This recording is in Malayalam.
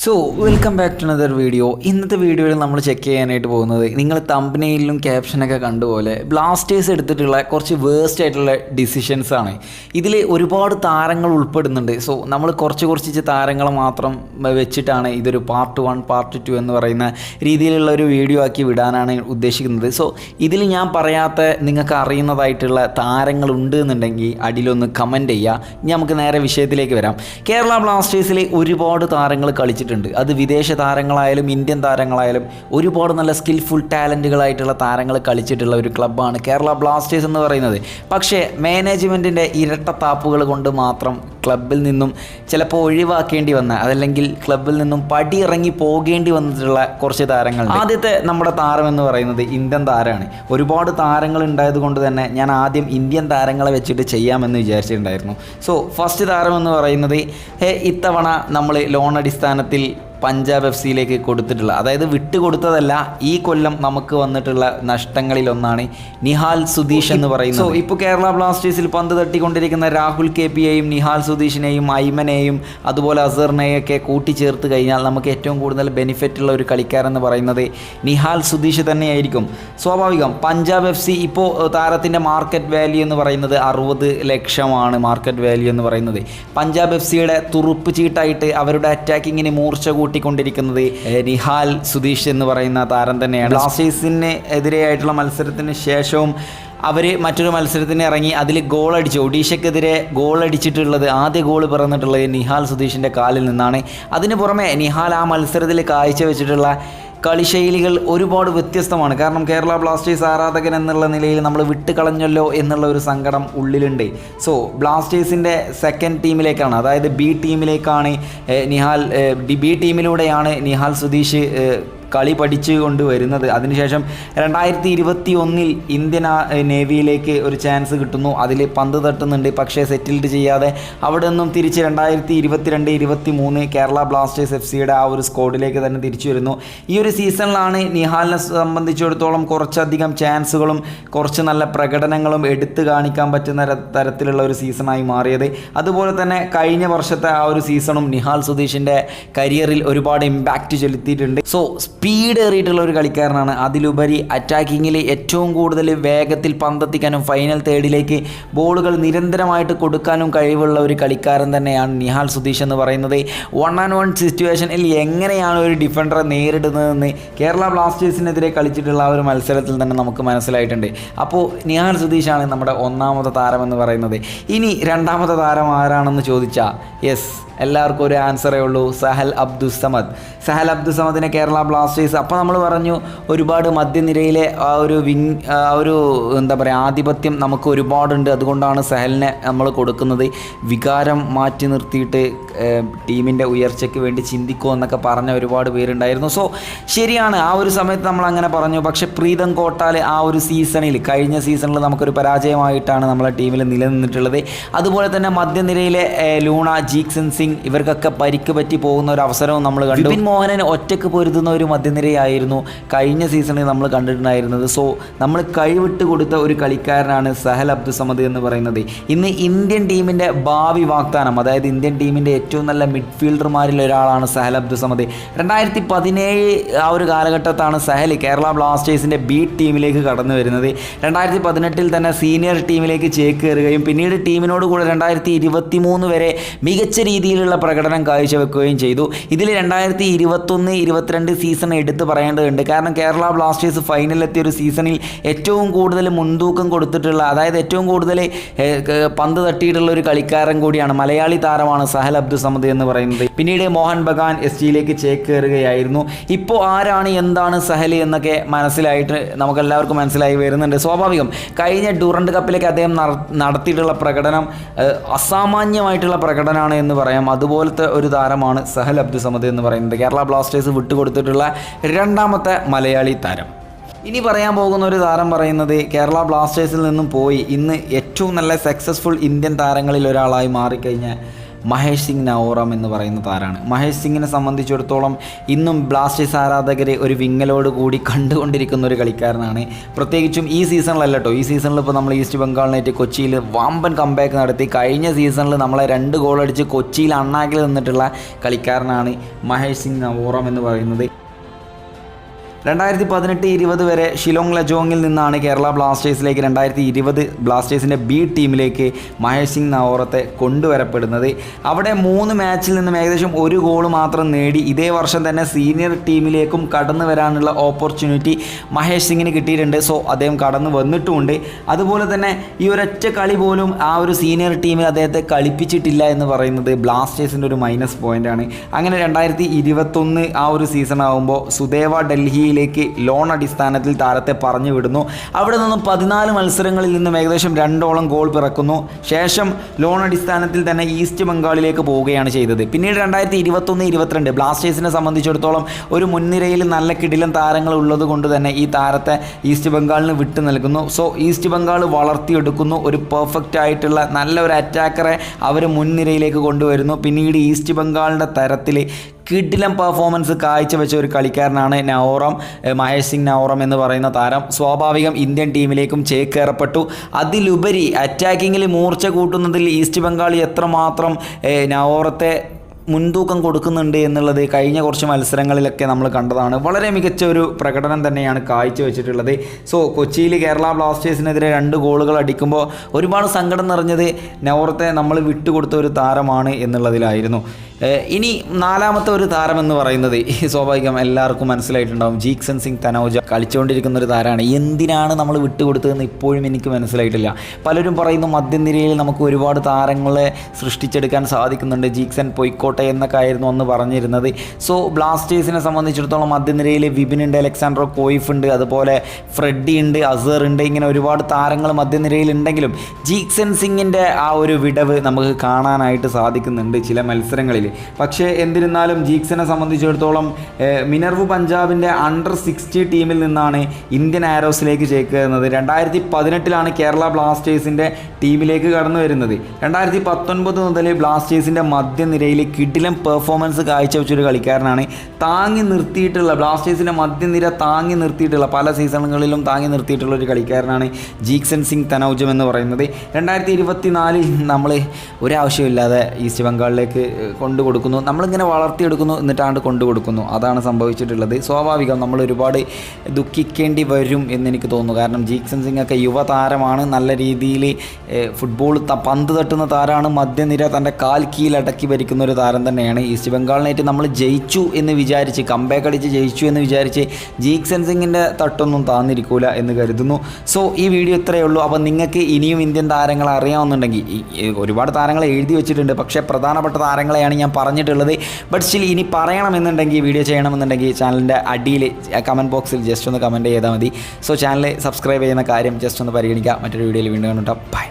So welcome back to another video. ഇന്നത്തെ വീഡിയോയിൽ നമ്മൾ ചെക്ക് ചെയ്യാനായിട്ട് പോകുന്നത് നിങ്ങൾ തംബ്നെയിലും ക്യാപ്ഷനൊക്കെ കണ്ടുപോലെ ബ്ലാസ്റ്റേഴ്സ് എടുത്തിട്ടുള്ള കുറച്ച് വേസ്റ്റ് ആയിട്ടുള്ള ഡിസിഷൻസ് ആണ്. ഇതിൽ ഒരുപാട് താരങ്ങൾ ഉൾപ്പെടുന്നുണ്ട്. സോ നമ്മൾ കുറച്ച് താരങ്ങൾ മാത്രം വെച്ചിട്ടാണ് ഇതൊരു പാർട്ട് 1 പാർട്ട് 2 എന്ന് പറയുന്ന രീതിയിലുള്ള ഒരു വീഡിയോ ആക്കി വിടാനാണ് ഉദ്ദേശിക്കുന്നത്. സോ ഇതിൽ ഞാൻ പറയാത്ത നിങ്ങൾക്ക് അറിയുന്നതായിട്ടുള്ള താരങ്ങളുണ്ട് എന്നുണ്ടെങ്കിൽ അടിയിലൊന്ന് കമൻറ്റ് ചെയ്യുക. ഇനി നമുക്ക് നേരെ വിഷയത്തിലേക്ക് വരാം. കേരള ബ്ലാസ്റ്റേഴ്സിൽ ഒരുപാട് താരങ്ങൾ കളിച്ചിട്ടുണ്ട്. അത് വിദേശ താരങ്ങളായാലും ഇന്ത്യൻ താരങ്ങളായാലും ഒരുപാട് നല്ല സ്കിൽഫുൾ ടാലൻറ്റുകളായിട്ടുള്ള താരങ്ങൾ കളിച്ചിട്ടുള്ള ഒരു ക്ലബ്ബാണ് കേരള ബ്ലാസ്റ്റേഴ്സ് എന്ന് പറയുന്നത്. പക്ഷേ മാനേജ്മെൻറ്റിൻ്റെ ഇരട്ടത്താപ്പുകൾ കൊണ്ട് മാത്രം ക്ലബിൽ നിന്നും ചിലപ്പോൾ ഒഴിവാക്കേണ്ടി വന്ന അതല്ലെങ്കിൽ ക്ലബിൽ നിന്നും പടിയിറങ്ങി പോകേണ്ടി വന്നിട്ടുള്ള കുറച്ച് താരങ്ങൾ. ആദ്യത്തെ നമ്മുടെ താരം എന്ന് പറയുന്നത് ഇന്ത്യൻ താരമാണ്. ഒരുപാട് താരങ്ങൾ ഉണ്ടായത് കൊണ്ട് തന്നെ ഞാൻ ആദ്യം ഇന്ത്യൻ താരങ്ങളെ വെച്ചിട്ട് ചെയ്യാമെന്ന് വിചാരിച്ചിട്ടുണ്ടായിരുന്നു. സോ ഫസ്റ്റ് താരം എന്ന് പറയുന്നത് ഇത്തവണ നമ്മൾ ലോൺ അടിസ്ഥാനത്തിൽ പഞ്ചാബ് എഫ് സിയിലേക്ക് കൊടുത്തിട്ടുള്ള, അതായത് വിട്ടുകൊടുത്തതല്ല, ഈ കൊല്ലം നമുക്ക് വന്നിട്ടുള്ള നഷ്ടങ്ങളിലൊന്നാണ് നിഹാൽ സുധീഷ് എന്ന് പറയുന്നത്. സോ ഇപ്പോൾ കേരള ബ്ലാസ്റ്റേഴ്സിൽ പന്ത് തട്ടിക്കൊണ്ടിരിക്കുന്ന രാഹുൽ KPയെയും നിഹാൽ സുധീഷിനെയും ഐമനെയും അതുപോലെ അസറിനെയൊക്കെ കൂട്ടിച്ചേർത്ത് കഴിഞ്ഞാൽ നമുക്ക് ഏറ്റവും കൂടുതൽ ബെനിഫിറ്റ് ഉള്ള ഒരു കളിക്കാരെന്ന് പറയുന്നത് നിഹാൽ സുധീഷ് തന്നെയായിരിക്കും. സ്വാഭാവികം പഞ്ചാബ് എഫ് സി ഇപ്പോൾ താരത്തിൻ്റെ മാർക്കറ്റ് വാല്യൂ എന്ന് പറയുന്നത് 60 ലക്ഷമാണ്. മാർക്കറ്റ് വാല്യൂ എന്ന് പറയുന്നത് പഞ്ചാബ് എഫ് സിയുടെ തുറുപ്പ് ചീട്ടായിട്ട് അവരുടെ അറ്റാക്കിങ്ങിന് മൂർച്ച കൂട്ടിക്കൊണ്ടിരിക്കുന്നത് നിഹാൽ സുധീഷ് എന്ന് പറയുന്ന താരം തന്നെയാണ്. ബ്ലാസ്റ്റേഴ്സിന് എതിരെയായിട്ടുള്ള മത്സരത്തിന് ശേഷവും അവർ മറ്റൊരു മത്സരത്തിന് ഇറങ്ങി അതിൽ ഗോളടിച്ചു. ഒഡീഷയ്ക്കെതിരെ ഗോളടിച്ചിട്ടുള്ളത്, ആദ്യ ഗോൾ പിറന്നിട്ടുള്ളത് നിഹാൽ സുധീഷിൻ്റെ കാലിൽ നിന്നാണ്. അതിന് പുറമെ നിഹാൽ ആ മത്സരത്തിൽ കാഴ്ചവെച്ചിട്ടുള്ള കളിശൈലികൾ ഒരുപാട് വ്യത്യസ്തമാണ്. കാരണം കേരള ബ്ലാസ്റ്റേഴ്സ് ആരാധകൻ എന്നുള്ള നിലയിൽ നമ്മൾ വിട്ടുകളഞ്ഞല്ലോ എന്നുള്ള ഒരു സങ്കടം ഉള്ളിലുണ്ട്. സോ ബ്ലാസ്റ്റേഴ്സിൻ്റെ സെക്കൻഡ് ടീമിലേക്കാണ്, അതായത് ബി ടീമിലേക്കാണ് ബി ടീമിലൂടെയാണ് നിഹാൽ സുധീഷ് കളി പഠിച്ചു കൊണ്ട് വരുന്നത്. അതിനുശേഷം 2021 ഇന്ത്യൻ നേവിയിലേക്ക് ഒരു ചാൻസ് കിട്ടുന്നു. അതിൽ പന്ത് തട്ടുന്നുണ്ട്, പക്ഷേ സെറ്റിൽഡ് ചെയ്യാതെ അവിടെ നിന്നും തിരിച്ച് 2022-23 കേരള ബ്ലാസ്റ്റേഴ്സ് എഫ് സിയുടെ ആ ഒരു സ്ക്വാഡിലേക്ക് തന്നെ തിരിച്ചു വരുന്നു. ഈ ഒരു സീസണിലാണ് നിഹാലിനെ സംബന്ധിച്ചിടത്തോളം കുറച്ചധികം ചാൻസുകളും കുറച്ച് നല്ല പ്രകടനങ്ങളും എടുത്തു കാണിക്കാൻ പറ്റുന്ന തരത്തിലുള്ള ഒരു സീസണായി മാറിയത്. അതുപോലെ തന്നെ കഴിഞ്ഞ വർഷത്തെ ആ ഒരു സീസണും നിഹാൽ സുധീഷിൻ്റെ കരിയറിൽ ഒരുപാട് ഇമ്പാക്റ്റ് ചെലുത്തിയിട്ടുണ്ട്. സോ സ്പീഡ് ഏറിയിട്ടുള്ള ഒരു കളിക്കാരനാണ്. അതിലുപരി അറ്റാക്കിങ്ങിൽ ഏറ്റവും കൂടുതൽ വേഗത്തിൽ പന്തെത്തിക്കാനും ഫൈനൽ തേർഡിലേക്ക് ബോളുകൾ നിരന്തരമായിട്ട് കൊടുക്കാനും കഴിവുള്ള ഒരു കളിക്കാരൻ തന്നെയാണ് നിഹാൽ സുധീഷ് എന്ന് പറയുന്നത്. 1-on-1 സിറ്റുവേഷനിൽ എങ്ങനെയാണ് ഒരു ഡിഫൻഡറെ നേരിടുന്നതെന്ന് കേരള ബ്ലാസ്റ്റേഴ്സിനെതിരെ കളിച്ചിട്ടുള്ള ആ ഒരു മത്സരത്തിൽ തന്നെ നമുക്ക് മനസ്സിലായിട്ടുണ്ട്. അപ്പോൾ നിഹാൽ സുധീഷാണ് നമ്മുടെ ഒന്നാമത്തെ താരം എന്ന് പറയുന്നത്. ഇനി രണ്ടാമത്തെ താരം ആരാണെന്ന് ചോദിച്ചാൽ യെസ്, എല്ലാവർക്കും ഒരു ആൻസറേ ഉള്ളൂ, സഹൽ അബ്ദുസമദ്. സഹൽ അബ്ദുസമദിനെ കേരള ബ്ലാസ്റ്റേഴ്സ്, അപ്പോൾ നമ്മൾ പറഞ്ഞു ഒരുപാട് മധ്യനിരയിലെ ആ ഒരു എന്താ പറയുക ആധിപത്യം നമുക്ക് ഒരുപാടുണ്ട്, അതുകൊണ്ടാണ് സഹലിനെ നമ്മൾ കൊടുക്കുന്നത്. വികാരം മാറ്റി നിർത്തിയിട്ട് ടീമിൻ്റെ ഉയർച്ചയ്ക്ക് വേണ്ടി ചിന്തിക്കുമോ എന്നൊക്കെ പറഞ്ഞ ഒരുപാട് പേരുണ്ടായിരുന്നു. സോ ശരിയാണ്, ആ ഒരു സമയത്ത് നമ്മൾ അങ്ങനെ പറഞ്ഞു. പക്ഷേ പ്രീതം കോട്ടാൽ ആ ഒരു സീസണിൽ, കഴിഞ്ഞ സീസണിൽ നമുക്കൊരു പരാജയമായിട്ടാണ് നമ്മളെ ടീമിൽ നിലനിന്നിട്ടുള്ളത്. അതുപോലെ തന്നെ മധ്യനിരയിലെ ലൂണ, ജീക്സൺ സിംഗ്, ഇവർക്കൊക്കെ പരിക്ക് പറ്റി പോകുന്ന ഒരു അവസരവും നമ്മൾ കണ്ടു. വിപിൻ മോഹനൻ ഒറ്റയ്ക്ക് പൊരുതുന്ന ഒരു മധ്യനിരയായിരുന്നു കഴിഞ്ഞ സീസണിൽ നമ്മൾ കണ്ടിട്ടുണ്ടായിരുന്നത്. സോ നമ്മൾ കഴിവിട്ട് കൊടുത്ത ഒരു കളിക്കാരനാണ് സഹൽ അബ്ദുസമദ് എന്ന് പറയുന്നത്. ഇന്ന് ഇന്ത്യൻ ടീമിൻ്റെ ഭാവി വാഗ്ദാനം, അതായത് ഇന്ത്യൻ ടീമിൻ്റെ ഏറ്റവും നല്ല മിഡ്ഫീൽഡർമാരിൽ ഒരാളാണ് സഹൽ അബ്ദുസമദ്. 2017 ആ ഒരു കാലഘട്ടത്താണ് സഹൽ കേരള ബ്ലാസ്റ്റേഴ്സിൻ്റെ ബി ടീമിലേക്ക് കടന്നു വരുന്നത്. 2018 തന്നെ സീനിയർ ടീമിലേക്ക് ചേക്കേറുകയും പിന്നീട് ടീമിനോട് കൂടെ 2023 വരെ മികച്ച രീതിയിലുള്ള പ്രകടനം കാഴ്ചവെക്കുകയും ചെയ്തു. ഇതിൽ 2021-22 സീസൺ എടുത്ത് പറയേണ്ടതുണ്ട്. കാരണം കേരള ബ്ലാസ്റ്റേഴ്സ് ഫൈനലിലെത്തിയ ഒരു സീസണിൽ ഏറ്റവും കൂടുതൽ മുൻതൂക്കം കൊടുത്തിട്ടുള്ള, അതായത് ഏറ്റവും കൂടുതൽ പന്ത് തട്ടിയിട്ടുള്ള ഒരു കളിക്കാരൻ കൂടിയാണ്, മലയാളി താരമാണ് സഹൽ അബ്ദുസമദ് എന്ന് പറയുന്നത്. പിന്നീട് മോഹൻ ബഗാൻ SGയിലേക്ക് ചേക്കേറുകയായിരുന്നു. ഇപ്പോൾ ആരാണ് എന്താണ് സഹൽ എന്നൊക്കെ മനസ്സിലായിട്ട് നമുക്കെല്ലാവർക്കും മനസ്സിലായി വരുന്നുണ്ട്. സ്വാഭാവികം കഴിഞ്ഞ ഡ്യൂറൻഡ് കപ്പിലേക്ക് അദ്ദേഹം നടത്തിയിട്ടുള്ള പ്രകടനം അസാമാന്യമായിട്ടുള്ള പ്രകടനമാണ് എന്ന് പറയാം. അതുപോലത്തെ ഒരു താരമാണ് സഹൽ അബ്ദുസമദ് എന്ന് പറയുന്നത്. കേരള ബ്ലാസ്റ്റേഴ്സ് വിട്ടുകൊടുത്തിട്ടുള്ള രണ്ടാമത്തെ മലയാളി താരം. ഇനി പറയാൻ പോകുന്ന ഒരു താരം പറയുന്നത് കേരള ബ്ലാസ്റ്റേഴ്സിൽ നിന്നും പോയി ഇന്ന് ഏറ്റവും നല്ല സക്സസ്ഫുൾ ഇന്ത്യൻ താരങ്ങളിൽ ഒരാളായി മാറിക്കഴിഞ്ഞ മഹേഷ് സിംഗ് നവോറം എന്ന് പറയുന്ന താരമാണ്. മഹേഷ് സിംഗിനെ സംബന്ധിച്ചിടത്തോളം ഇന്നും ബ്ലാസ്റ്റേഴ്സ് ആരാധകരെ ഒരു വിങ്ങലോട് കൂടി കണ്ടുകൊണ്ടിരിക്കുന്ന ഒരു കളിക്കാരനാണ്. പ്രത്യേകിച്ചും ഈ സീസണിലല്ല കേട്ടോ. ഈ സീസണിൽ ഇപ്പോൾ നമ്മൾ ഈസ്റ്റ് ബംഗാളിനായിട്ട് കൊച്ചിയിൽ വമ്പൻ കംബാക്ക് നടത്തി. കഴിഞ്ഞ സീസണിൽ നമ്മളെ 2 ഗോൾ അടിച്ച് കൊച്ചിയിൽ അണ്ണാക്കിൽ നിന്നിട്ടുള്ള കളിക്കാരനാണ് മഹേഷ് സിംഗ് നവോറം എന്ന് പറയുന്നത്. 2018-20 വരെ ഷിലോങ് ലജോങ്ങിൽ നിന്നാണ് കേരള ബ്ലാസ്റ്റേഴ്സിലേക്ക് 2020 ബ്ലാസ്റ്റേഴ്സിൻ്റെ ബി ടീമിലേക്ക് മഹേഷ് സിംഗ് നവോറത്തെ കൊണ്ടുവരപ്പെടുന്നത്. അവിടെ 3 മാച്ചിൽ നിന്നും ഏകദേശം 1 ഗോൾ മാത്രം നേടി ഇതേ വർഷം തന്നെ സീനിയർ ടീമിലേക്കും കടന്നു വരാനുള്ള ഓപ്പർച്യൂണിറ്റി മഹേഷ് സിംഗിന് കിട്ടിയിട്ടുണ്ട്. സോ അദ്ദേഹം കടന്നു വന്നിട്ടുമുണ്ട്. അതുപോലെ തന്നെ ഈ ഒരൊറ്റ കളി പോലും ആ ഒരു സീനിയർ ടീമിൽ അദ്ദേഹത്തെ കളിപ്പിച്ചിട്ടില്ല എന്ന് പറയുന്നത് ബ്ലാസ്റ്റേഴ്സിൻ്റെ ഒരു മൈനസ് പോയിൻ്റാണ്. അങ്ങനെ 2021 ആ ഒരു സീസൺ ആകുമ്പോൾ സുദേവ ഡൽഹി ലോൺ അടിസ്ഥാനത്തിൽ താരത്തെ പറഞ്ഞു വിടുന്നു. അവിടെ നിന്നും 14 മത്സരങ്ങളിൽ നിന്നും ഏകദേശം 2 ഗോൾ പിറക്കുന്നു. ശേഷം ലോൺ അടിസ്ഥാനത്തിൽ തന്നെ ഈസ്റ്റ് ബംഗാളിലേക്ക് പോവുകയാണ് ചെയ്തത്. പിന്നീട് 2021-22 ബ്ലാസ്റ്റേഴ്സിനെ സംബന്ധിച്ചിടത്തോളം ഒരു മുൻനിരയിൽ നല്ല കിടിലൻ താരങ്ങൾ ഉള്ളത് കൊണ്ട് തന്നെ ഈ താരത്തെ ഈസ്റ്റ് ബംഗാളിന് വിട്ടു നൽകുന്നു. സോ ഈസ്റ്റ് ബംഗാൾ വളർത്തിയെടുക്കുന്നു. ഒരു പെർഫെക്റ്റ് ആയിട്ടുള്ള നല്ല ഒരു അറ്റാക്കറെ അവർ മുൻനിരയിലേക്ക് കൊണ്ടുവരുന്നു. പിന്നീട് ഈസ്റ്റ് ബംഗാളിൻ്റെ തരത്തിൽ കിടിലൻ പെർഫോമൻസ് കാഴ്ചവെച്ച ഒരു കളിക്കാരനാണ് നവോറം, മഹേഷ് സിംഗ് നവോറം എന്ന് പറയുന്ന താരം. സ്വാഭാവികം ഇന്ത്യൻ ടീമിലേക്കും ചേക്കേറപ്പെട്ടു. അതിലുപരി അറ്റാക്കിങ്ങിൽ മൂർച്ച കൂട്ടുന്നതിൽ ഈസ്റ്റ് ബംഗാൾ എത്രമാത്രം നവോറത്തെ മുൻതൂക്കം കൊടുക്കുന്നുണ്ട് എന്നുള്ളത് കഴിഞ്ഞ കുറച്ച് മത്സരങ്ങളിലൊക്കെ നമ്മൾ കണ്ടതാണ്. വളരെ മികച്ച ഒരു പ്രകടനം തന്നെയാണ് കാഴ്ചവെച്ചിട്ടുള്ളത്. സോ കൊച്ചിയിൽ കേരള ബ്ലാസ്റ്റേഴ്സിനെതിരെ 2 ഗോളുകൾ അടിക്കുമ്പോൾ ഒരുപാട് സങ്കടം നിറഞ്ഞത് നവോറത്തെ നമ്മൾ വിട്ടുകൊടുത്ത ഒരു താരമാണ് എന്നുള്ളതിലായിരുന്നു. ഇനി 4ാമത്തെ ഒരു താരമെന്ന് പറയുന്നത് സ്വാഭാവികം എല്ലാവർക്കും മനസ്സിലായിട്ടുണ്ടാകും. ജീക്സൺ സിംഗ് തനോജ കളിച്ചുകൊണ്ടിരിക്കുന്ന ഒരു താരമാണ്. എന്തിനാണ് നമ്മൾ വിട്ടുകൊടുത്തതെന്ന് ഇപ്പോഴും എനിക്ക് മനസ്സിലായിട്ടില്ല. പലരും പറയുന്നു മധ്യനിരയിൽ നമുക്ക് ഒരുപാട് താരങ്ങളെ സൃഷ്ടിച്ചെടുക്കാൻ സാധിക്കുന്നുണ്ട്, ജീക്സൺ പൊയ്ക്കോട്ടെ എന്നൊക്കെ ആയിരുന്നു അന്ന് പറഞ്ഞിരുന്നത്. സോ ബ്ലാസ്റ്റേഴ്സിനെ സംബന്ധിച്ചിടത്തോളം മധ്യനിരയിൽ വിപിൻ ഉണ്ട്, അലക്സാണ്ടർ കോയിഫ് ഉണ്ട്, അതുപോലെ ഫ്രെഡി ഉണ്ട്, അസർ ഉണ്ട്. ഇങ്ങനെ ഒരുപാട് താരങ്ങൾ മധ്യനിരയിൽ ഉണ്ടെങ്കിലും ജീക്സൺ സിംഗിൻ്റെ ആ ഒരു വിടവ് നമുക്ക് കാണാനായിട്ട് സാധിക്കുന്നുണ്ട് ചില മത്സരങ്ങളിൽ. പക്ഷേ എന്നിരുന്നാലും ജീക്സനെ സംബന്ധിച്ചിടത്തോളം മിനർവ് പഞ്ചാബിൻ്റെ അണ്ടർ 60 ടീമിൽ നിന്നാണ് ഇന്ത്യൻ ആരോസിലേക്ക് ചേക്കേറുന്നത്. 2018 കേരള ബ്ലാസ്റ്റേഴ്സിൻ്റെ ടീമിലേക്ക് കടന്നു വരുന്നത്. 2019 മുതൽ ബ്ലാസ്റ്റേഴ്സിൻ്റെ മധ്യനിരയിൽ കിടിലൻ പെർഫോമൻസ് കാഴ്ചവെച്ചൊരു കളിക്കാരനാണ്. താങ്ങി നിർത്തിയിട്ടുള്ള ബ്ലാസ്റ്റേഴ്സിൻ്റെ മധ്യനിര താങ്ങി നിർത്തിയിട്ടുള്ള പല സീസണുകളിലും താങ്ങി നിർത്തിയിട്ടുള്ള ഒരു കളിക്കാരനാണ് ജീക്സൺ സിംഗ് തനൗജം എന്ന് പറയുന്നത്. 2024 നമ്മൾ ഒരാവശ്യമില്ലാതെ ഈസ്റ്റ് ബംഗാളിലേക്ക് കൊടുക്കുന്നു. നമ്മളിങ്ങനെ വളർത്തിയെടുക്കുന്നു, എന്നിട്ടാണ്ട് കൊടുക്കുന്നു. അതാണ് സംഭവിച്ചിട്ടുള്ളത്. സ്വാഭാവികം നമ്മൾ ഒരുപാട് ദുഃഖിക്കേണ്ടി വരും എന്നെനിക്ക് തോന്നുന്നു. കാരണം ജീക്സൺ സിംഗ് ഒക്കെ യുവതാരമാണ്, നല്ല രീതിയിൽ ഫുട്ബോൾ പന്ത് തട്ടുന്ന താരമാണ്, മധ്യനിര തൻ്റെ കാൽ കീഴടക്കി ഭരിക്കുന്ന ഒരു താരം തന്നെയാണ്. ഈസ്റ്റ് ബംഗാളിനായിട്ട് നമ്മൾ ജയിച്ചു എന്ന് വിചാരിച്ച്, കംബാക്ക് അടിച്ച് ജയിച്ചു എന്ന് വിചാരിച്ച് ജീക്സൺ സിംഗിൻ്റെ തട്ടൊന്നും താന്നിരിക്കൂല എന്ന് കരുതുന്നു. സോ ഈ വീഡിയോ ഇത്രയേ ഉള്ളൂ. അപ്പോൾ നിങ്ങൾക്ക് ഇനിയും ഇന്ത്യൻ താരങ്ങളെ അറിയാവുന്നുണ്ടെങ്കിൽ, ഒരുപാട് താരങ്ങളെ എഴുതി വെച്ചിട്ടുണ്ട്, പക്ഷേ പ്രധാനപ്പെട്ട താരങ്ങളെയാണ് ഞാൻ പറഞ്ഞിട്ടുള്ളത്. ബട്ട് സ്റ്റിൽ ഇനി പറയണമെന്നുണ്ടെങ്കിൽ, വീഡിയോ ചെയ്യണമെന്നുണ്ടെങ്കിൽ ചാനലിൻ്റെ അടിയിൽ കമൻറ്റ് ബോക്സിൽ ജസ്റ്റ് ഒന്ന് കമൻറ്റ് ചെയ്താൽ മതി. സോ ചാനൽ സബ്സ്ക്രൈബ് ചെയ്യുന്ന കാര്യം ജസ്റ്റ് ഒന്ന് പരിഗണിക്കുക. മറ്റൊരു വീഡിയോയിൽ വീണ്ടും കണ്ടിട്ട് ബൈ.